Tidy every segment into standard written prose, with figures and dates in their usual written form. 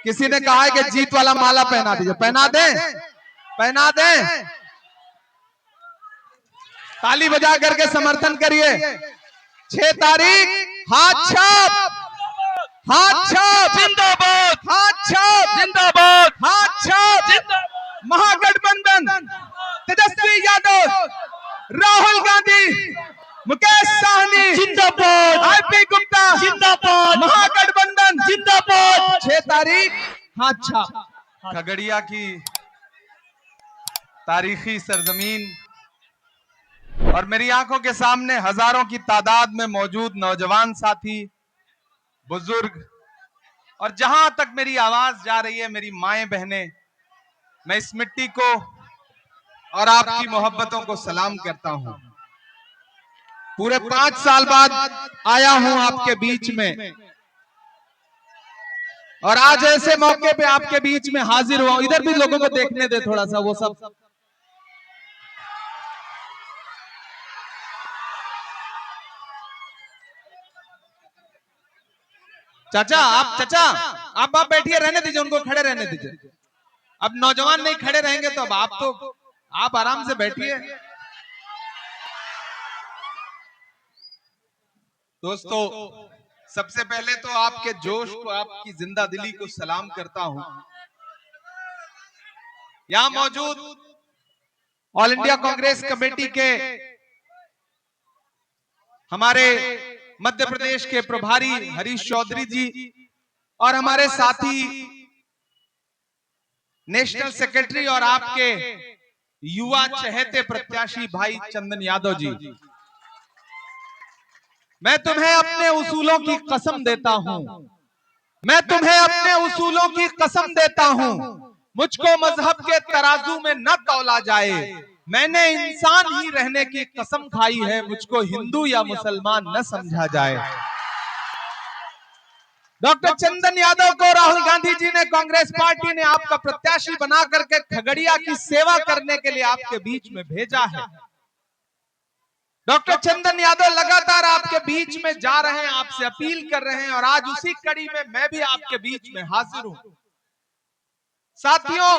किसी ने कहा है कि जीत वाला माला पहना दीजिए, पहना दे, पहना दे। ताली बजा करके समर्थन करिए। 6 तारीख हाथ छाप, हाथ छाप जिंदाबाद, हाथ छाप जिंदाबाद, हाथ छाप। महागठबंधन, तेजस्वी यादव, राहुल गांधी, मुकेश सहनी जिंदाबाद, आईपी गुप्ता जिंदाबाद, महागठबंधन जिंदाबाद। 6 तारीख हाथ छाप। खगड़िया की तारीखी सरजमीन और मेरी आंखों के सामने हजारों की तादाद में मौजूद नौजवान साथी, बुजुर्ग और जहां तक मेरी आवाज जा रही है मेरी माएं बहनें, मैं इस मिट्टी को और आपकी मोहब्बतों को सलाम करता हूं। पूरे 5 साल बाद आया हूं आपके बीच में और आज ऐसे मौके पे आपके बीच में हाजिर हुआ। इधर भी लोगों को देखने दे थोड़ा सा, वो सब चाचा आप बैठिए, रहने दीजिए उनको, खड़े रहने दीजिए। अब नौजवान नहीं खड़े रहेंगे तो अब आप आराम से बैठिए। दोस्तों, सबसे पहले तो आपके जोश को, आपकी जिंदा दिली को सलाम करता हूं। यहां मौजूद ऑल इंडिया कांग्रेस कमेटी के हमारे मध्य प्रदेश के प्रभारी हरीश चौधरी जी और हमारे साथी नेशनल सेक्रेटरी और आपके युवा चहेते प्रत्याशी भाई चंदन यादव जी, मैं तुम्हें अपने उसूलों की कसम देता हूं, मैं तुम्हें अपने उसूलों की कसम देता हूं। मुझको मजहब के तराजू में न तौला जाए, मैंने इंसान ही रहने की कसम खाई है, मुझको हिंदू या मुसलमान न समझा जाए। डॉक्टर चंदन यादव को राहुल गांधी जी ने, कांग्रेस पार्टी ने आपका प्रत्याशी बना करके खगड़िया की सेवा करने के लिए आपके बीच में भेजा है। डॉक्टर चंदन यादव लगातार आपके बीच में जा रहे हैं, आपसे अपील कर रहे हैं और आज उसी कड़ी में मैं भी आपके बीच में हाजिर हूं। साथियों,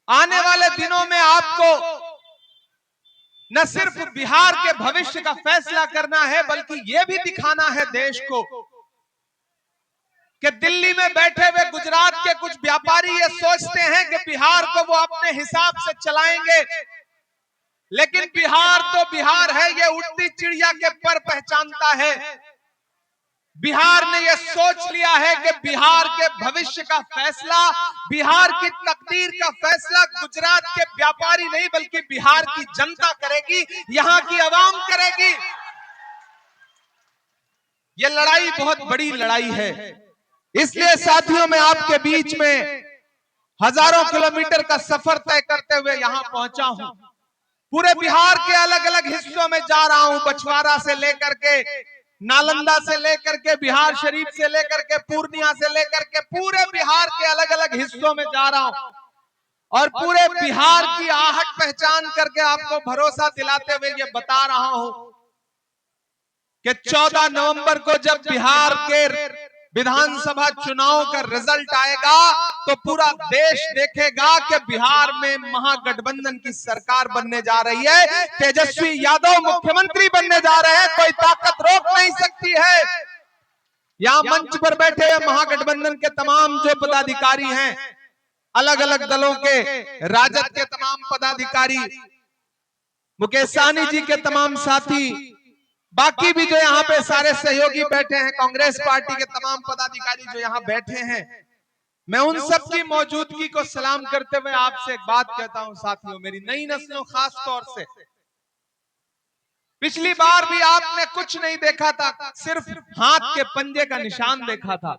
आने वाले दिनों में आपको न सिर्फ बिहार के भविष्य का फैसला करना है, बल्कि यह भी दिखाना है देश को कि दिल्ली में बैठे हुए गुजरात के कुछ व्यापारी ये सोचते हैं कि बिहार को वो अपने हिसाब से चलाएंगे, लेकिन बिहार तो बिहार है, ये उड़ती चिड़िया के पर पहचानता है। बिहार ने यह सोच लिया है कि बिहार के भविष्य का फैसला, बिहार की तकदीर का फैसला गुजरात के व्यापारी नहीं बल्कि बिहार की जनता करेगी, यहां की आवाम करेगी। यह लड़ाई बहुत बड़ी लड़ाई है, इसलिए साथियों मैं आपके बीच में हजारों किलोमीटर का सफर तय करते हुए यहां पहुंचा हूं। पूरे बिहार के अलग अलग हिस्सों में जा रहा हूं, बछवाड़ा से लेकर के, नालंदा से लेकर के, बिहार शरीफ से लेकर के, पूर्णिया से लेकर के, पूरे बिहार के अलग अलग हिस्सों में जा रहा हूं और पूरे बिहार की आहट पहचान करके आपको भरोसा दिलाते हुए ये बता रहा हूं कि 14 नवंबर को जब बिहार के विधानसभा चुनाव का रिजल्ट आएगा तो पूरा देश देखेगा कि बिहार में महागठबंधन की सरकार बनने जा रही है, तेजस्वी यादव मुख्यमंत्री बनने जा रहे हैं, कोई ताकत रोक नहीं सकती है। यहां मंच पर बैठे हुए महागठबंधन के तमाम जो पदाधिकारी हैं, अलग अलग दलों के, राजद के तमाम पदाधिकारी, मुकेश सहनी जी के तमाम साथी, बाकी भी जो यहाँ पे सारे सहयोगी बैठे हैं, कांग्रेस पार्टी के तमाम पदाधिकारी जो यहाँ बैठे हैं, मैं उन सब की मौजूदगी को सलाम करते हुए आपसे एक बात कहता हूं साथियों, मेरी नई नस्लों खास तौर से, पिछली बार भी आपने कुछ नहीं देखा था, सिर्फ हाथ के पंजे का निशान देखा था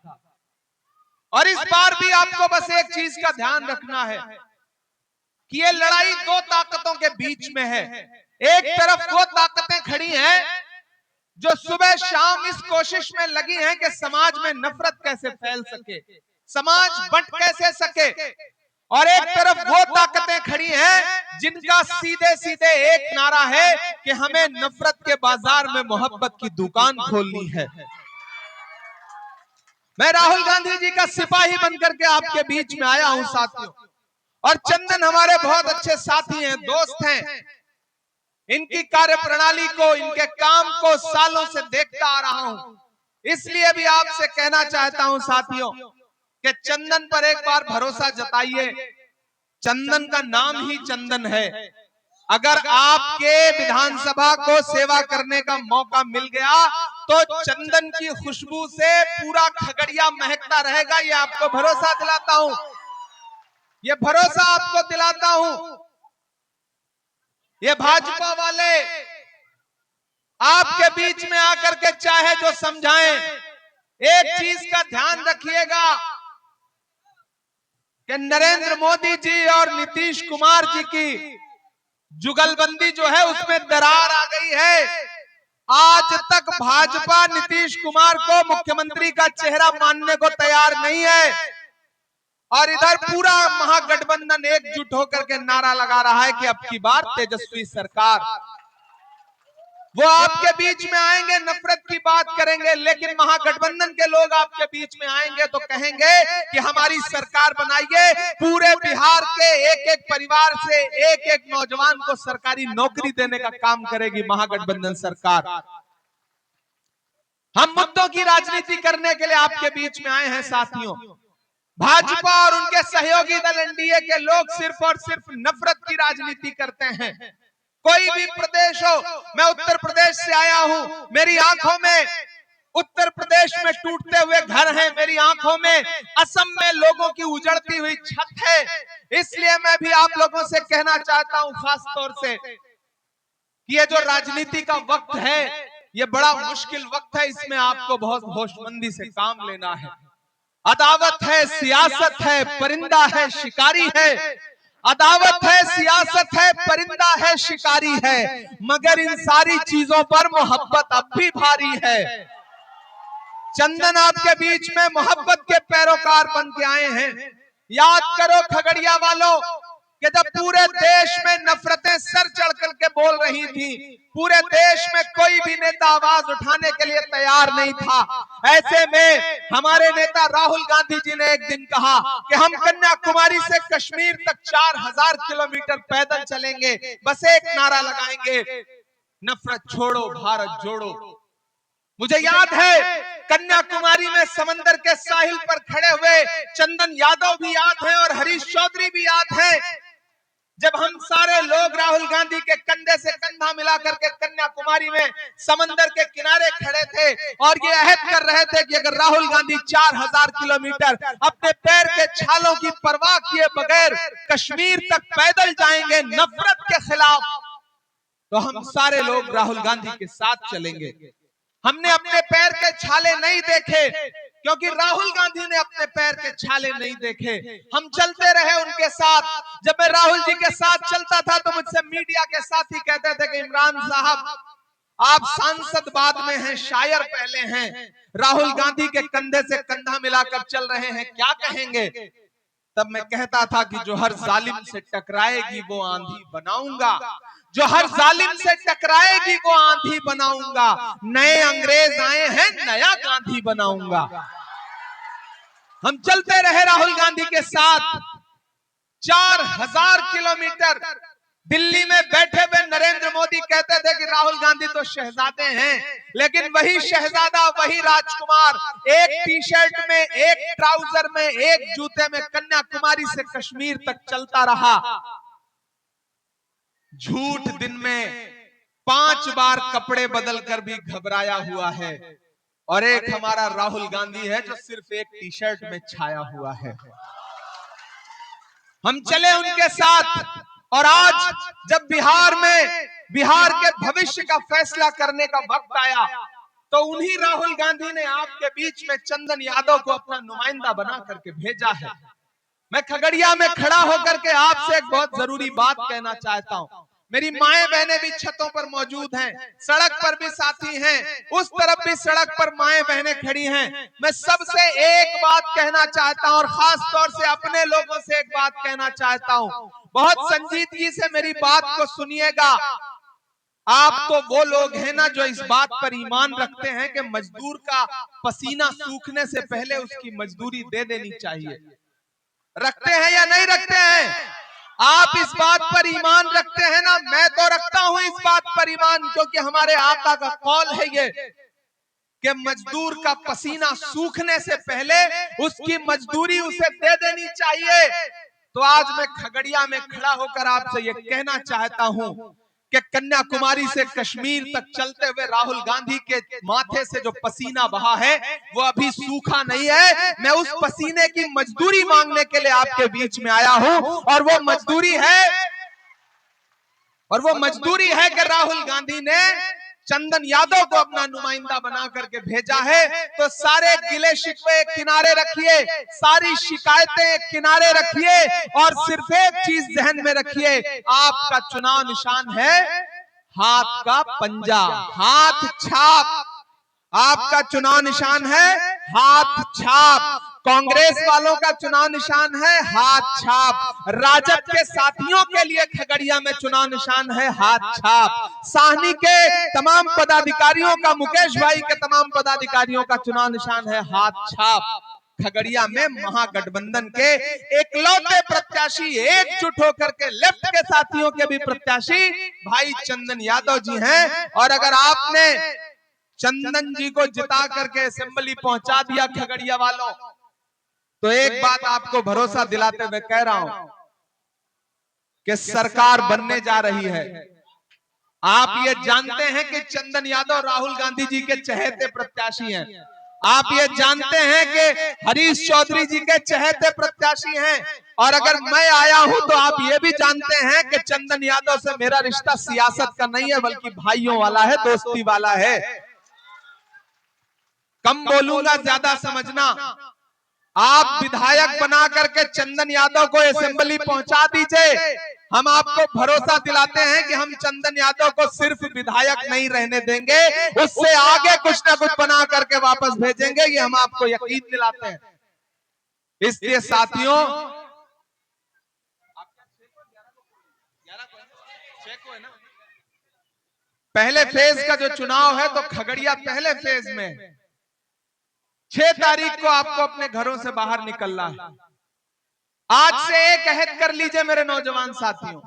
और इस बार भी आपको बस एक चीज का ध्यान रखना है कि ये लड़ाई दो ताकतों के बीच में है। एक तरफ वो ताकतें खड़ी हैं जो सुबह शाम इस कोशिश में लगी हैं कि समाज में नफरत कैसे फैल सके, समाज बंट कैसे सके, और एक तरफ वो ताकतें खड़ी हैं जिनका सीधे सीधे एक नारा है कि हमें नफरत के बाजार में मोहब्बत की दुकान खोलनी है। मैं राहुल गांधी जी का सिपाही बनकर के आपके बीच में आया हूं साथियों। और चंदन हमारे बहुत अच्छे साथी हैं, दोस्त हैं। इनकी कार्य प्रणाली को, इनके काम को सालों से देखता आ रहा हूं। इसलिए भी आपसे कहना चाहता हूं साथियों कि चंदन पर एक बार भरोसा जताइए। चंदन का नाम ही चंदन है। अगर आपके विधानसभा को सेवा करने का मौका मिल गया तो चंदन की खुशबू से पूरा खगड़िया महकता रहेगा। ये आपको भरोसा दिलाता हूं, ये भरोसा आपको दिलाता हूं। ये भाजपा वाले आपके बीच में आकर के चाहे जो समझाएं, एक चीज का ध्यान रखिएगा कि नरेंद्र मोदी जी और नीतीश कुमार जी की जुगलबंदी जो है उसमें दरार आ गई है। आज तक भाजपा नीतीश कुमार को मुख्यमंत्री का चेहरा मानने को तैयार नहीं है और इधर पूरा महागठबंधन एकजुट होकर के नारा लगा रहा है कि अब की बार तेजस्वी सरकार। वो आपके बीच में आएंगे, नफरत की बात करेंगे, लेकिन महागठबंधन के लोग आपके बीच में आएंगे तो कहेंगे कि हमारी सरकार बनाइए। पूरे बिहार के एक एक परिवार से एक एक नौजवान को सरकारी नौकरी देने का काम करेगी महागठबंधन सरकार। हम मुद्दों की राजनीति करने के लिए आपके बीच में आए हैं साथियों। भाजपा और उनके सहयोगी दल एनडीए के लोग सिर्फ और सिर्फ नफरत की राजनीति करते हैं। कोई भी प्रदेश हो, मैं उत्तर प्रदेश से आया हूं, मेरी आंखों में उत्तर प्रदेश में टूटते हुए घर हैं, मेरी आंखों में असम में लोगों की उजड़ती हुई छत है। इसलिए मैं भी आप लोगों से कहना चाहता हूं खास तौर से कि ये जो राजनीति का वक्त है ये बड़ा मुश्किल वक्त है। इसमें आपको बहुत होशमंदी से काम लेना है। अदावत है, सियासत है, परिंदा है, शिकारी है। अदावत है, सियासत है, परिंदा है, शिकारी है, मगर इन सारी चीजों पर मोहब्बत अब भी भारी है। चंदन आपके बीच में मोहब्बत के पैरोकार बन के आए हैं। याद करो खगड़िया वालों कि जब पूरे देश में नफरतें सर चढ़ करके बोल रही थी, पूरे देश में कोई भी नेता आवाज उठाने के लिए तैयार नहीं था। ऐसे में हमारे नेता राहुल गांधी जी ने एक दिन कहा कि हम कन्याकुमारी से कश्मीर तक 4000 किलोमीटर पैदल चलेंगे, बस एक नारा लगाएंगे, नफरत छोड़ो भारत जोड़ो। मुझे याद है कन्याकुमारी में समंदर के साहिल पर खड़े हुए चंदन यादव भी याद हैं और हरीश चौधरी भी याद हैं, जब हम सारे लोग राहुल गांधी के कंधे से कंधा मिला करके कन्याकुमारी में समंदर के किनारे खड़े थे और ये अहद कर रहे थे कि अगर राहुल गांधी 4000 किलोमीटर अपने पैर के छालों की परवाह किए बगैर कश्मीर तक पैदल जाएंगे नफरत के खिलाफ, तो हम सारे लोग राहुल गांधी के साथ चलेंगे। हमने अपने पैर के छाले नहीं देखे क्योंकि राहुल गांधी ने अपने पैर के छाले नहीं देखे। हम चलते रहे उनके साथ। जब मैं राहुल जी के साथ चलता था तो मुझसे मीडिया के साथी कहते थे कि इमरान साहब आप सांसद बाद में हैं, शायर पहले हैं, राहुल गांधी के कंधे से कंधा मिलाकर चल रहे हैं, क्या कहेंगे? तब मैं कहता था कि जो हर जालिम से टकराएगी वो आंधी बनाऊंगा, जो हर जालिम से टकराएगी वो आंधी बनाऊंगा। नए अंग्रेज आए हैं, नया गांधी बनाऊंगा। हम चलते रहे राहुल गांधी के साथ 4000 किलोमीटर। दिल्ली में बैठे हुए नरेंद्र मोदी कहते थे कि राहुल गांधी तो शहजादे हैं, लेकिन वही शहजादा, वही राजकुमार एक टी शर्ट में, एक ट्राउजर में, एक जूते में कन्याकुमारी से कश्मीर तक चलता रहा। झूठ दिन में 5 बार कपड़े बदलकर भी घबराया हुआ है और एक हमारा राहुल गांधी है जो सिर्फ एक टी शर्ट में छाया हुआ है। हम चले उनके साथ और आज जब बिहार के भविष्य का फैसला करने का वक्त आया तो उन्हीं राहुल गांधी ने आपके बीच में चंदन यादव को अपना नुमाइंदा बना करके भेजा है। मैं खगड़िया में खड़ा होकर के आपसे एक बहुत जरूरी बात कहना चाहता हूं। मेरी माएं बहनें भी छतों पर मौजूद हैं, सड़क पर भी साथी हैं, उस तरफ भी सड़क पर माएं बहनें खड़ी हैं। मैं सबसे एक बात कहना चाहता हूं और खास तौर से अपने लोगों से एक बात कहना चाहता हूं, बहुत संजीदगी से मेरी बात को सुनिएगा। आप तो वो लोग हैं ना जो इस बात पर ईमान रखते हैं कि मजदूर का पसीना सूखने से पहले उसकी मजदूरी दे देनी चाहिए। रखते हैं या नहीं रखते हैं? आप इस बात पर ईमान रखते हैं ना? मैं तो रखता हूं इस बात पर ईमान, क्योंकि हमारे आका का कौल है ये कि मजदूर का पसीना सूखने से पहले उसकी मजदूरी उसे दे देनी चाहिए। तो आज मैं खगड़िया में खड़ा होकर आपसे ये कहना चाहता हूं कि कन्याकुमारी से कश्मीर तक चलते हुए राहुल गांधी के माथे से जो पसीना बहा है वो अभी सूखा नहीं है। मैं उस पसीने की मजदूरी मांगने के लिए आपके बीच में आया हूं, और वो मजदूरी है कि राहुल गांधी ने चंदन यादव को अपना नुमाइंदा बना करके भेजा है। तो सारे गिले शिकवे किनारे रखिए, सारी शिकायतें किनारे रखिए, और सिर्फ एक चीज जहन में रखिए, आपका चुनाव निशान है हाथ का पंजा, हाथ छाप। आपका चुनाव निशान है हाथ छाप। कांग्रेस वालों का चुनाव निशान है हाथ छाप। राजद के साथियों के लिए खगड़िया में चुनाव निशान है हाथ छाप। साहनी के तमाम पदाधिकारियों का, मुकेश भाई के तमाम पदाधिकारियों का चुनाव निशान है हाथ छाप। खगड़िया में महागठबंधन के एकलौते प्रत्याशी, एकजुट होकर के लेफ्ट के साथियों के भी प्रत्याशी भाई चंदन यादव जी हैं। और अगर आपने चंदन जी को जिता करके असेंबली पहुंचा दिया खगड़िया वालों, तो एक बात आपको भरोसा दिलाते हुए कह रहा हूं कि सरकार बनने जा रही है। आप ये जानते हैं कि चंदन यादव राहुल गांधी जी के चहेते प्रत्याशी हैं। आप ये जानते हैं कि हरीश चौधरी जी के चहेते प्रत्याशी हैं। और अगर मैं आया हूं तो आप ये भी जानते हैं कि चंदन यादव से मेरा रिश्ता सियासत का नहीं है, बल्कि भाइयों वाला है, दोस्ती वाला है। कम बोलूंगा, ज्यादा समझना। आप विधायक बना करके चंदन यादव को असेंबली पहुंचा दीजिए। हम आपको भरोसा दिलाते हैं कि हम चंदन यादव को सिर्फ विधायक नहीं रहने देंगे, उससे आगे कुछ ना कुछ बना करके वापस भेजेंगे। ये हम आपको यकीन दिलाते हैं। इसलिए साथियों, पहले फेज का जो चुनाव है तो खगड़िया पहले फेज में 6 तारीख को आपको अपने घरों से बाहर निकलना है। आज से एक अहद कर लीजिए मेरे नौजवान साथियों।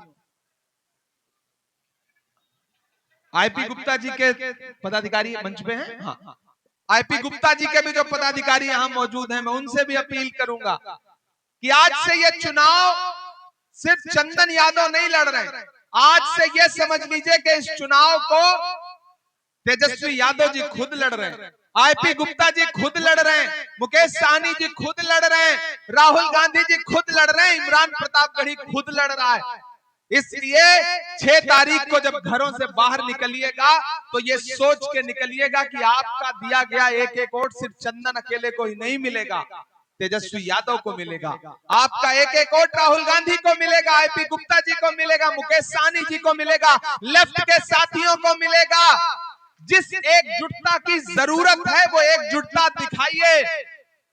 आईपी गुप्ता जी के पदाधिकारी मंच पे हैं। हाँ, आईपी गुप्ता जी के भी जो पदाधिकारी यहाँ मौजूद हैं, मैं उनसे भी अपील करूंगा कि आज से ये चुनाव सिर्फ चंदन यादव नहीं लड़ रहे हैं। आज से ये समझ लीजिए कि इस चुनाव को तेजस्वी यादव जी खुद लड़ रहे हैं, आईपी गुप्ता जी खुद लड़ रहे हैं, मुकेश साहनी जी खुद लड़ रहे हैं, राहुल गांधी जी खुद लड़ रहे हैं, इमरान प्रतापगढ़ी खुद लड़ रहा है। इसलिए 6 तारीख को जब घरों से बाहर निकलिएगा तो ये सोच के निकलिएगा कि आपका दिया गया एक एक वोट सिर्फ चंदन अकेले को ही नहीं मिलेगा, तेजस्वी यादव को मिलेगा। आपका एक एक वोट राहुल गांधी को मिलेगा, आईपी गुप्ता जी को मिलेगा, मुकेश साहनी जी को मिलेगा, लेफ्ट के साथियों को मिलेगा। जिस एकजुटता की जरूरत है वो एकजुटता दिखाइए।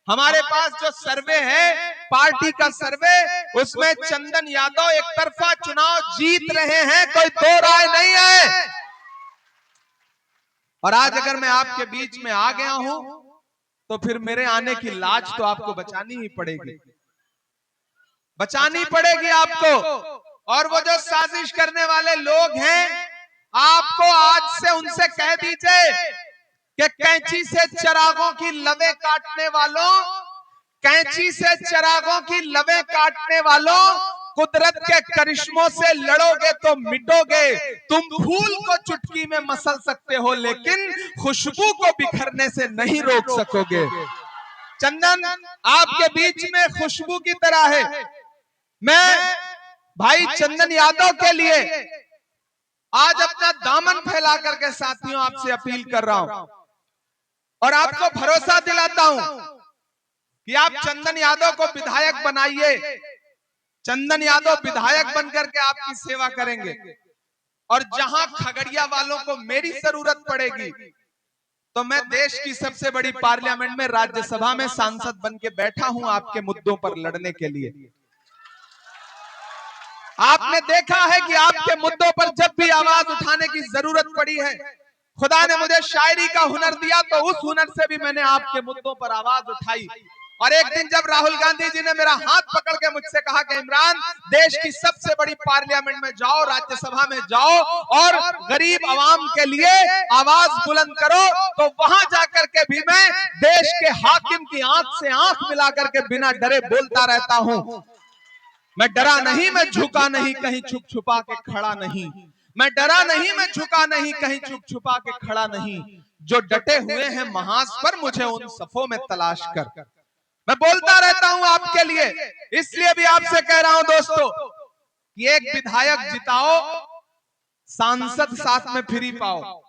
हमारे पास जो सर्वे है, पार्टी का सर्वे, उसमें चंदन यादव एक तरफा चुनाव जीत रहे हैं, कोई दो राय नहीं है। और आज अगर मैं आपके बीच में आ गया हूं तो फिर मेरे आने की लाज तो आपको बचानी ही पड़ेगी, बचानी पड़ेगी आपको। और वो जो साजिश करने वाले लोग हैं, आपको आज से उनसे कह दीजिए कि कैंची से चिरागों की लवें काटने वालों, कैंची से चिरागों की लवें काटने वालों, कुदरत के करिश्मों से लड़ोगे तो मिटोगे। तुम फूल को चुटकी में मसल सकते हो, लेकिन खुशबू को बिखरने से नहीं रोक सकोगे। चंदन आपके बीच में खुशबू की तरह है। मैं भाई चंदन यादव के लिए आज अपना दामन फैला करके साथियों आपसे अपील कर रहा हूं, और आपको भरोसा दिलाता हूं कि आप चंदन यादव को विधायक बनाइए। चंदन यादव विधायक बनकर के आपकी सेवा करेंगे, और जहां खगड़िया वालों को मेरी जरूरत पड़ेगी तो मैं देश की सबसे बड़ी पार्लियामेंट में, राज्यसभा में सांसद बन के बैठा हूं आपके मुद्दों पर लड़ने के लिए। आपने देखा है कि आपके मुद्दों पर जब भी आवाज उठाने की जरूरत पड़ी है, खुदा ने मुझे शायरी का हुनर दिया तो उस हुनर से भी मैंने आपके मुद्दों पर आवाज उठाई। और एक दिन जब राहुल गांधी जी ने मेरा हाथ पकड़ के मुझसे कहा कि इमरान, देश की सबसे बड़ी पार्लियामेंट में जाओ, राज्यसभा में जाओ और गरीब आवाम के लिए आवाज बुलंद करो, तो वहां जाकर के भी मैं देश के हाकिम की आंख से आंख मिलाकर के बिना डरे बोलता रहता हूं। मैं डरा नहीं, मैं झुका नहीं, कहीं छुप छुपा के खड़ा नहीं। मैं डरा नहीं, मैं झुका नहीं, कहीं छुप छुपा के खड़ा नहीं। जो डटे हुए हैं महाज पर, मुझे उन सफों में तलाश कर। मैं बोलता रहता हूं आपके लिए। इसलिए भी आपसे कह रहा हूं दोस्तों कि एक विधायक जिताओ, सांसद साथ में फ्री पाओ।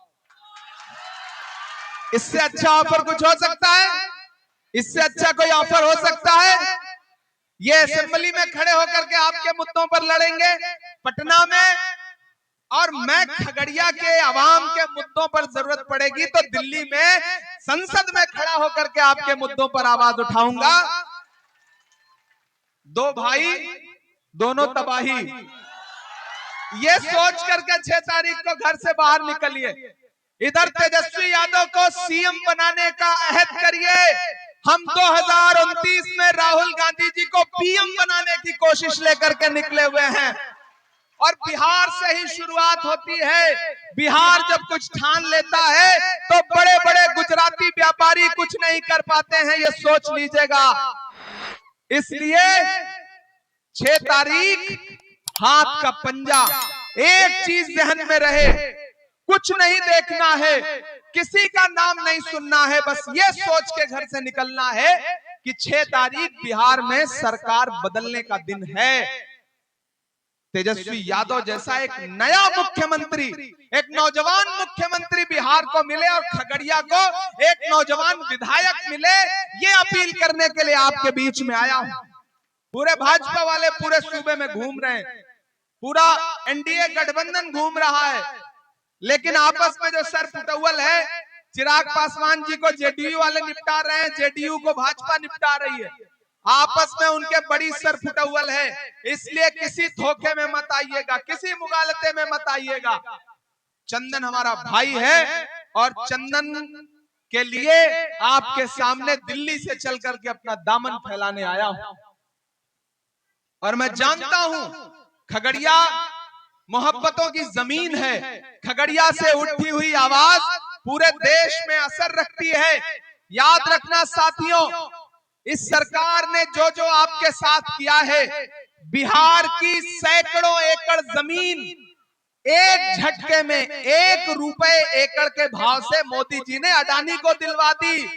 इससे अच्छा ऑफर कुछ हो सकता है? इससे अच्छा कोई ऑफर हो सकता है? ये असेंबली में खड़े होकर के आपके मुद्दों पर लड़ेंगे पटना में, और मैं खगड़िया के आवाम के मुद्दों पर जरूरत पड़ेगी तो दिल्ली में संसद में खड़ा होकर के आपके मुद्दों पर आवाज उठाऊंगा। दो भाई दोनों तबाही, ये सोच करके 6 तारीख को घर से बाहर निकलिए। इधर तेजस्वी यादव को सीएम बनाने का अहद करिए। हम 2029 में राहुल गांधी जी को पीएम बनाने की कोशिश लेकर के निकले हुए हैं, और बिहार से ही शुरुआत होती है। बिहार जब कुछ ठान लेता है तो बड़े बड़े गुजराती व्यापारी कुछ नहीं कर पाते हैं, ये सोच लीजिएगा। इसलिए 6 तारीख, हाथ का पंजा। एक चीज ध्यान में रहे, कुछ नहीं देखना है, किसी का नाम नहीं सुनना है, बस ये सोच के घर से निकलना है कि 6 तारीख बिहार में सरकार बदलने का दिन है। तेजस्वी यादव जैसा एक नया मुख्यमंत्री, एक नौजवान मुख्यमंत्री बिहार को मिले और खगड़िया को एक नौजवान विधायक मिले, ये अपील करने के लिए आपके बीच में आया हूं। पूरे भाजपा वाले पूरे सूबे में घूम रहे हैं, पूरा एनडीए गठबंधन घूम रहा है, लेकिन आपस में जो सर फुटौल है, चिराग पासवान जी को जेडीयू वाले निपटा रहे हैं, जेडीयू को भाजपा निपटा रही है। आपस में उनके बड़ी सर फुटौल है। इसलिए किसी धोखे में मत आइएगा, किसी मुगालते में मत आइएगा। चंदन हमारा भाई है और चंदन के लिए आपके सामने दिल्ली से चल करके अपना दामन फैलाने आया हूं। और मैं जानता हूं खगड़िया मोहब्बतों की जमीन है। खगड़िया से उठी हुई आवाज पूरे देश में असर रखती है। याद रखना साथियों, इस सरकार ने जो जो आपके साथ किया है, बिहार की सैकड़ों एकड़ जमीन एक झटके में 1 रुपए एकड़ के भाव से मोदी जी ने अडानी को दिलवा दी।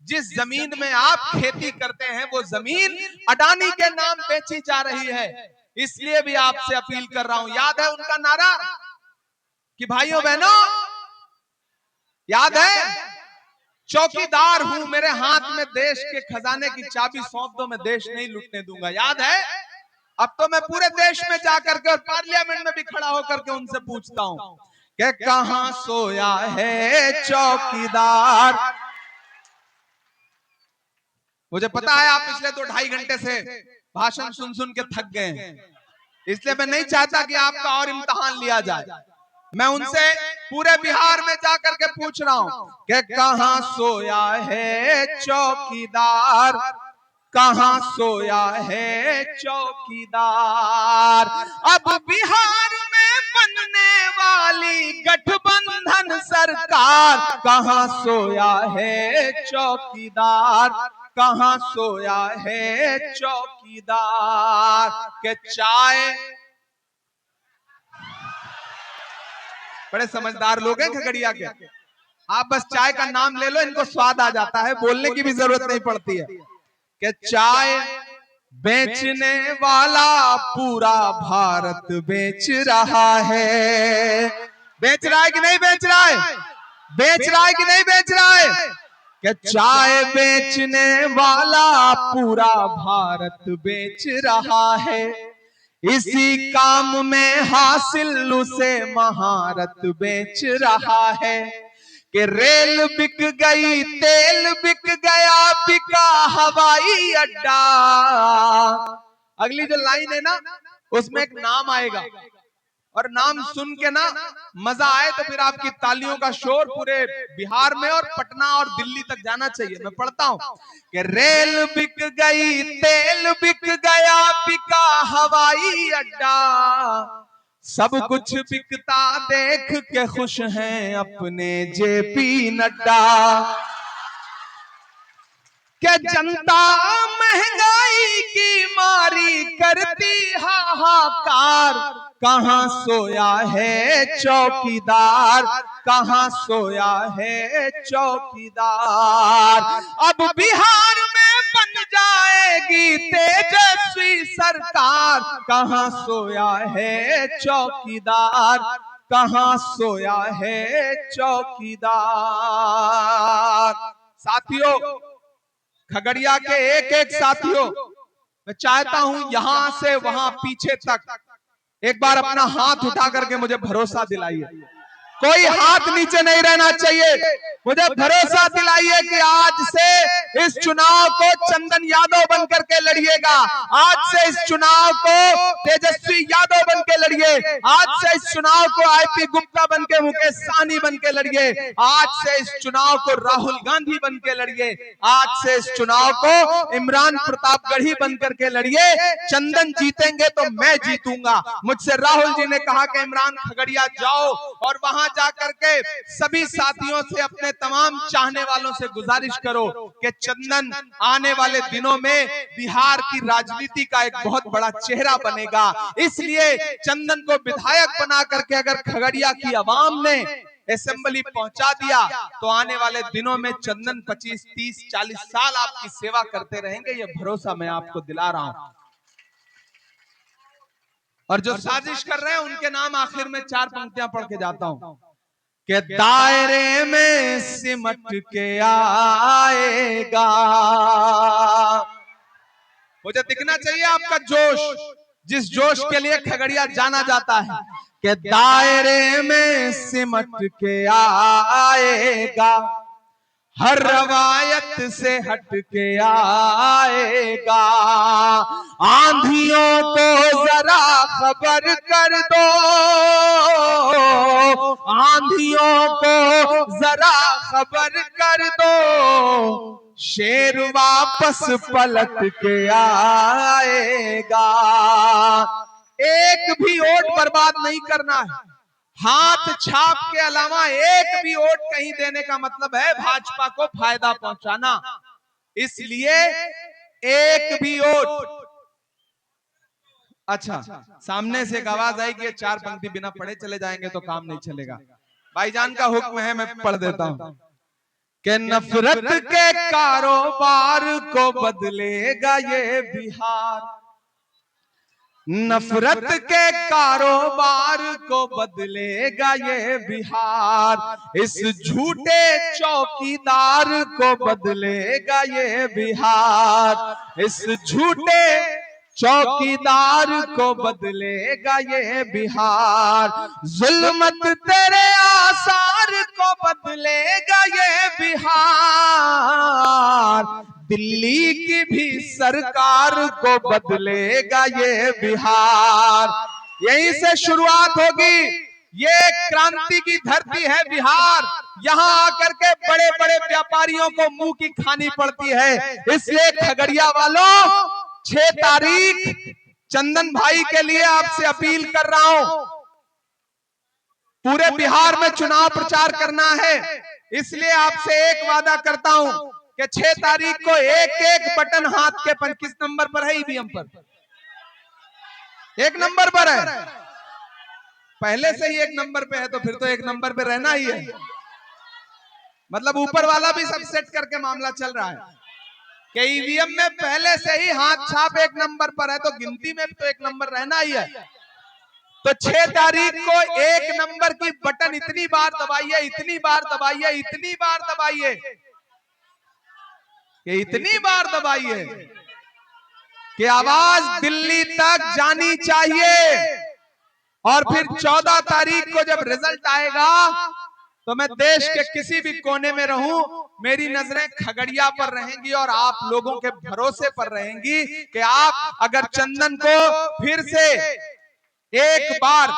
जिस जमीन में आप खेती करते हैं वो जमीन अडानी के नाम बेची जा रही है। इसलिए भी आपसे अपील कर रहा हूं, याद है उनका नारा कि भाइयों बहनों, याद है, चौकीदार हूं, मेरे हाथ में देश के खजाने की चाबी सौंप दो, मैं देश नहीं लूटने दूंगा। याद है? अब तो मैं पूरे देश में जाकर के और पार्लियामेंट में भी खड़ा होकर के उनसे पूछता हूं कि कहां सोया है चौकीदार। मुझे पता है आप पिछले 2-2.5 घंटे से भाषण सुन सुन के थक गए हैं, इसलिए मैं नहीं चाहता कि आपका और इम्तिहान लिया जाए। मैं उनसे पूरे बिहार में जाकर के पूछ रहा हूं कि कहां सोया है चौकीदार, कहां सोया है चौकीदार। अब बिहार में बनने वाली गठबंधन सरकार, कहां सोया है चौकीदार, कहां सोया है चौकीदार। के चाय, बड़े समझदार लोग हैं खगड़िया के, आप बस चाय का नाम ले लो, इनको स्वाद आ जाता है, बोलने की भी जरूरत नहीं पड़ती है। कि चाय बेचने वाला पूरा भारत बेच रहा है। बेच रहा है कि नहीं बेच रहा है? बेच रहा है कि नहीं बेच रहा है? कि चाय बेचने वाला पूरा भारत बेच रहा है। इसी काम में हासिल उसे महारत बेच रहा है। कि रेल बिक गई, तेल बिक गया, बिका हवाई अड्डा। अगली जो लाइन है ना, उसमें एक नाम आएगा और नाम सुन के ना मजा आए तो फिर आपकी तालियों का शोर पूरे बिहार में और पटना और दिल्ली तक जाना चाहिए। मैं पढ़ता हूं कि रेल बिक गई, तेल बिक गया, बिका हवाई अड्डा, सब कुछ बिकता देख के खुश हैं अपने जेपी नड्डा। क्या जनता महंगाई की मारी करती हाहाकार, कहां सोया है चौकीदार, कहां सोया है चौकीदार। अब बिहार में बन जाएगी तेजस्वी सरकार, कहां सोया है चौकीदार, कहां सोया है चौकीदार। साथियों, खगड़िया के एक एक साथियों, मैं चाहता हूं यहां से वहां पीछे तक एक बार अपना हाथ उठा करके मुझे भरोसा दिलाइए। कोई हाथ नीचे नहीं रहना चाहिए। मुझे भरोसा दिलाइए कि आज से इस चुनाव को चंदन यादव बनकर के लड़िएगा। आज से इस चुनाव को तेजस्वी यादव बन के लड़िए। आज से इस चुनाव को आईपी गुप्ता बन के, मुकेश सहनी बन के लड़िए। आज से इस चुनाव को राहुल गांधी बन के लड़िए। आज से इस चुनाव को इमरान प्रतापगढ़ी बन करके लड़िए। चंदन जीतेंगे तो मैं जीतूंगा। मुझसे राहुल जी ने कहा कि इमरान खगड़िया जाओ और वहां जाकर के सभी साथियों से, अपने तमाम चाहने वालों से गुजारिश करो कि चंदन आने वाले दिनों में बिहार की राजनीति का एक बहुत बड़ा चेहरा बनेगा। इसलिए चंदन को विधायक बना करके अगर खगड़िया की आवाम ने असेंबली पहुंचा दिया तो आने वाले दिनों में चंदन 25, 30, 40 साल आपकी सेवा करते रहेंगे। ये भरोसा मैं आपको दिला रहा हूं। और जो साजिश कर रहे हैं उनके नाम आखिर में 4 पंक्तियां पढ़ के जाता हूं कि दायरे में सिमट के आएगा। मुझे दिखना चाहिए आपका जोश, जिस जोश के लिए खगड़िया जाना जाता है कि दायरे में सिमट के आएगा, हर रवायत से हट के आएगा। आंधियों को जरा खबर कर दो, आंधियों को जरा खबर कर दो, शेर वापस पलट के आएगा। एक भी वोट बर्बाद नहीं करना है। हाथ छाप के अलावा एक भी वोट कहीं देने का मतलब है भाजपा को फायदा पहुंचाना। इसलिए एक भी वोट। अच्छा, सामने से एक आवाज आई कि 4 पंक्ति बिना पढ़े चले जाएंगे तो काम नहीं चलेगा। भाईजान का हुक्म है, मैं पढ़ देता हूं कि नफरत के कारोबार को बदलेगा ये बिहार, नफरत के कारोबार को बदलेगा ये बिहार, इस झूठे चौकीदार को बदलेगा ये बिहार, इस झूठे चौकीदार को बदलेगा ये बिहार, जुल्मत तेरे आसार को बदलेगा ये बिहार, दिल्ली की भी सरकार को बदलेगा ये बिहार। यहीं से शुरुआत होगी। ये क्रांति की धरती है बिहार। यहाँ आकर के बड़े बड़े व्यापारियों को मुंह की खानी पड़ती है। इसलिए खगड़िया वालों, 6 तारीख चंदन भाई के लिए आपसे अपील कर रहा हूं। पूरे बिहार में चुनाव प्रचार करना है। इसलिए आपसे एक वादा करता हूं कि 6 तारीख को एक एक बटन हाथ के पर, किस नंबर पर है ईवीएम पर? 1 नंबर पर है। पहले से ही 1 नंबर पे है तो फिर तो 1 नंबर पे रहना ही है। मतलब ऊपर वाला भी सब सेट करके मामला चल रहा है कि ईवीएम में पहले से ही हाथ छाप 1 नंबर पर है तो गिनती में भी तो 1 नंबर रहना ही है। तो 6 तारीख को 1 नंबर की बटन इतनी बार दबाइए, इतनी बार दबाइए, इतनी बार दबाइए, कि इतनी बार दबाइए कि आवाज दिल्ली तक जानी चाहिए। और फिर 14 तारीख को जब रिजल्ट आएगा तो मैं देश के किसी भी कोने में रहूं, मेरी नजरें खगड़िया पर रहेंगी और आप लोगों के भरोसे पर रहेंगी कि आप अगर चंदन को फिर से एक बार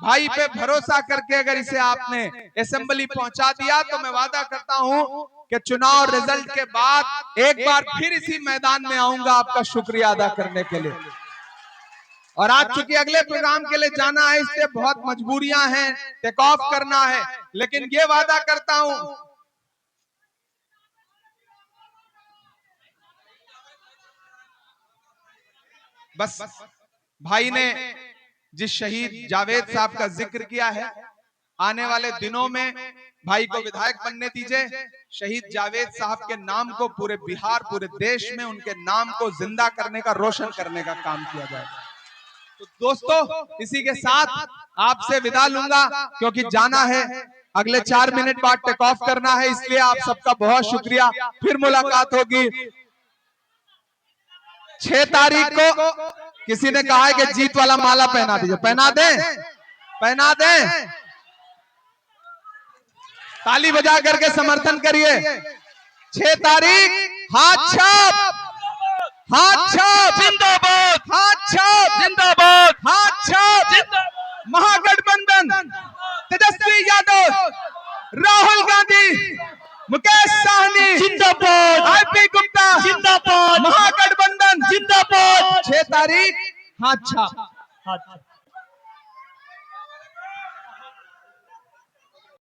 भाई पे भरोसा करके अगर इसे आपने असेंबली पहुंचा दिया, तो मैं वादा करता हूं कि चुनाव रिजल्ट के बाद एक बार फिर इसी मैदान में आऊंगा आपका शुक्रिया अदा करने के लिए। और आज चूंकि अगले प्रोग्राम के लिए जाना है, इसलिए बहुत मजबूरियां हैं, टेक ऑफ करना है, लेकिन ये वादा करता हूं बस भाई ने जिस शहीद जावेद साहब का जिक्र किया है, आने वाले दिनों में भाई को विधायक बनने दीजिए। शहीद जावेद साहब के नाम को पूरे बिहार, पूरे देश में उनके नाम को जिंदा करने का, रोशन करने का काम किया जाएगा। तो दोस्तों, इसी के साथ आपसे विदा लूंगा, क्योंकि जाना है, अगले 4 मिनट बाद टेक ऑफ करना है। इसलिए आप सबका बहुत शुक्रिया। फिर मुलाकात होगी 6 तारीख को। किसी ने कहा है कि जीत वाला माला पहना दीजिए, पहना दें, पहना दें। ताली बजा करके समर्थन करिए। 6 तारीख, हाथ छाप, हाथ छाप, जिंदाबाद, हाथ छाप, जिंदाबाद, हाथ छाप, जिंदाबाद, महागठबंधन, तेजस्वी यादव, राहुल गांधी, मुकेश साहनी, जिंदाबाद, आरपी गुप्ता, जिंदाबाद, महागठबंधन जिंदाबाद। 6 तारीख, हाथ छाप। हाथ